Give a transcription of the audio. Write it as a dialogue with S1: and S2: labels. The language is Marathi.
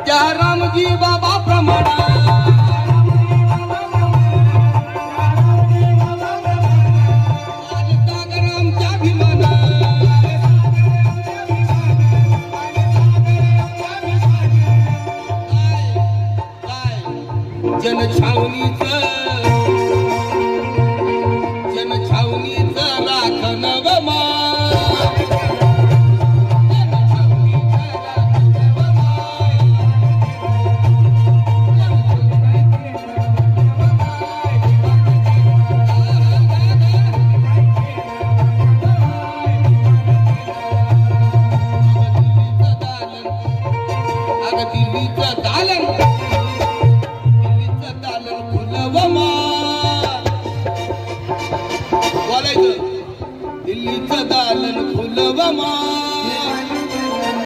S1: त्या रामजी बाबा प्रमाण आमच्या भीमान जनछावणीचं राखण वमा दिल्लीचं दालन फुलवमा बोलायचं दिल्लीचं दालन फुलवमा